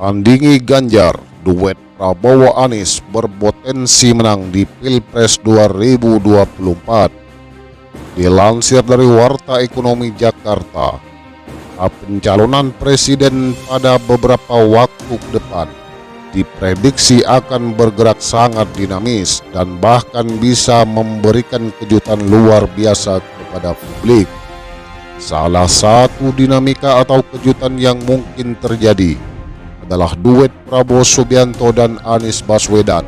Tandingi Ganjar, duet Prabowo Anies berpotensi menang di Pilpres 2024. Dilansir dari Warta Ekonomi Jakarta, pencalonan presiden pada beberapa waktu ke depan diprediksi akan bergerak sangat dinamis dan bahkan bisa memberikan kejutan luar biasa kepada publik. Salah satu dinamika atau kejutan yang mungkin terjadi adalah duet Prabowo Subianto dan Anies Baswedan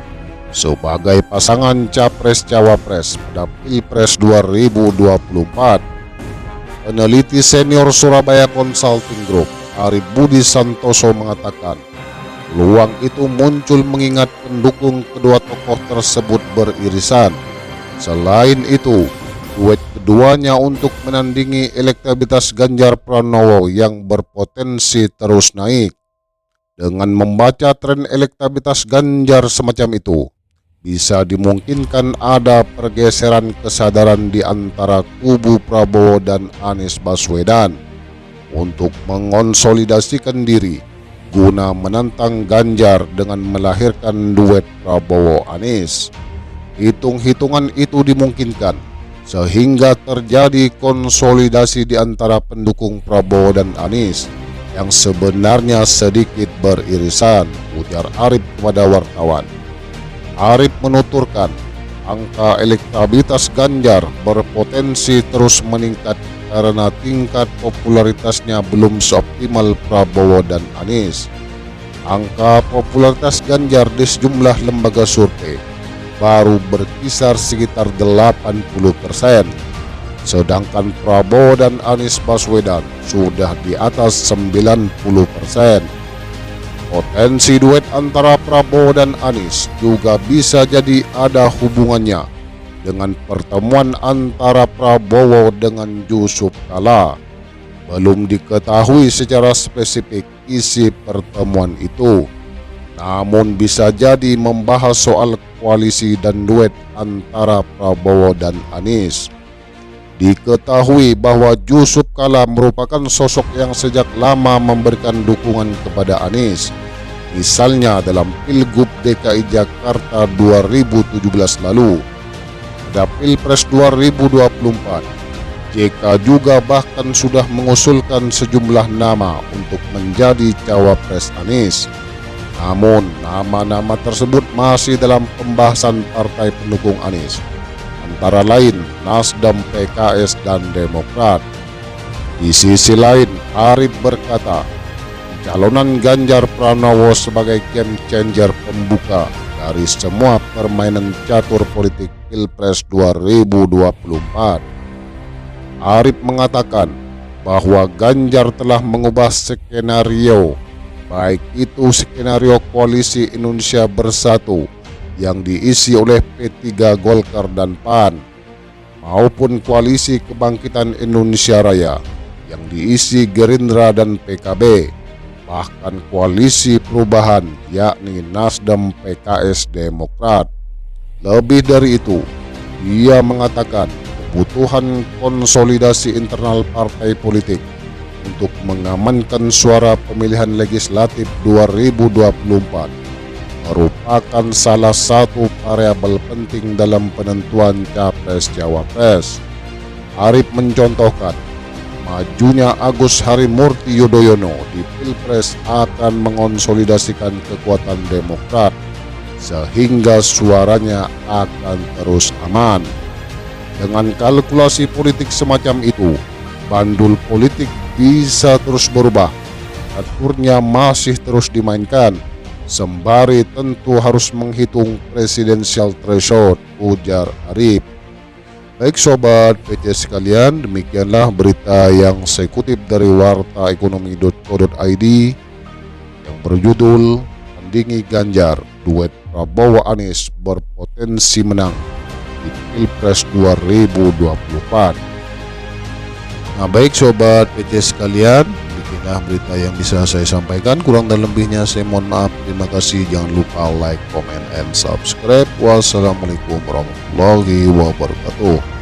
sebagai pasangan Capres-Cawapres pada Pilpres 2024. Peneliti senior Surabaya Consulting Group, Arif Budi Santoso mengatakan, peluang itu muncul mengingat pendukung kedua tokoh tersebut beririsan. Selain itu, duet keduanya untuk menandingi elektabilitas Ganjar Pranowo yang berpotensi terus naik. Dengan membaca tren elektabilitas Ganjar semacam itu, bisa dimungkinkan ada pergeseran kesadaran di antara kubu Prabowo dan Anies Baswedan untuk mengonsolidasikan diri guna menantang Ganjar dengan melahirkan duet Prabowo Anies. Hitung-hitungan itu dimungkinkan sehingga terjadi konsolidasi di antara pendukung Prabowo dan Anies yang sebenarnya sedikit beririsan, ujar Arif kepada wartawan. Arif menuturkan, angka elektabilitas Ganjar berpotensi terus meningkat karena tingkat popularitasnya belum seoptimal Prabowo dan Anies. Angka popularitas Ganjar di sejumlah lembaga survei baru berkisar sekitar 80%, sedangkan Prabowo dan Anies Baswedan sudah di atas 90%. Potensi duet antara Prabowo dan Anies juga bisa jadi ada hubungannya dengan pertemuan antara Prabowo dengan Yusuf Kala. Belum diketahui secara spesifik isi pertemuan itu, namun bisa jadi membahas soal koalisi dan duet antara Prabowo dan Anies. Diketahui bahwa Yusuf Kala merupakan sosok yang sejak lama memberikan dukungan kepada Anies, misalnya dalam Pilgub DKI Jakarta 2017 lalu. Pada Pilpres 2024, JK juga bahkan sudah mengusulkan sejumlah nama untuk menjadi cawapres Anies. Namun, nama-nama tersebut masih dalam pembahasan partai pendukung Anies, antara lain Nasdem, PKS, dan Demokrat. Di sisi lain, Arif berkata, pencalonan Ganjar Pranowo sebagai game changer pembuka dari semua permainan catur politik Pilpres 2024. Arif mengatakan bahwa Ganjar telah mengubah skenario, baik itu skenario koalisi Indonesia Bersatu yang diisi oleh P3 Golkar dan PAN, maupun koalisi Kebangkitan Indonesia Raya yang diisi Gerindra dan PKB, bahkan koalisi perubahan yakni Nasdem, PKS, Demokrat. Lebih dari itu, dia mengatakan kebutuhan konsolidasi internal partai politik untuk mengamankan suara pemilihan legislatif 2024 merupakan salah satu variabel penting dalam penentuan Capres-Cawapres. Arif mencontohkan, majunya Agus Harimurti Yudhoyono di Pilpres akan mengonsolidasikan kekuatan Demokrat sehingga suaranya akan terus aman. Dengan kalkulasi politik semacam itu, bandul politik bisa terus berubah, aturnya masih terus dimainkan, sembari tentu harus menghitung presidensial threshold, ujar Arif. Baik sobat PC sekalian, demikianlah berita yang saya kutip dari wartaekonomi.co.id yang berjudul Tandingi Ganjar, duet Prabowo Anies berpotensi menang di Pilpres 2024. Nah baik sobat PC sekalian, demikianlah berita yang bisa saya sampaikan. Kurang dan lebihnya saya mohon maaf. Terima kasih. Jangan lupa like, comment, and subscribe. Wassalamualaikum warahmatullahi wabarakatuh.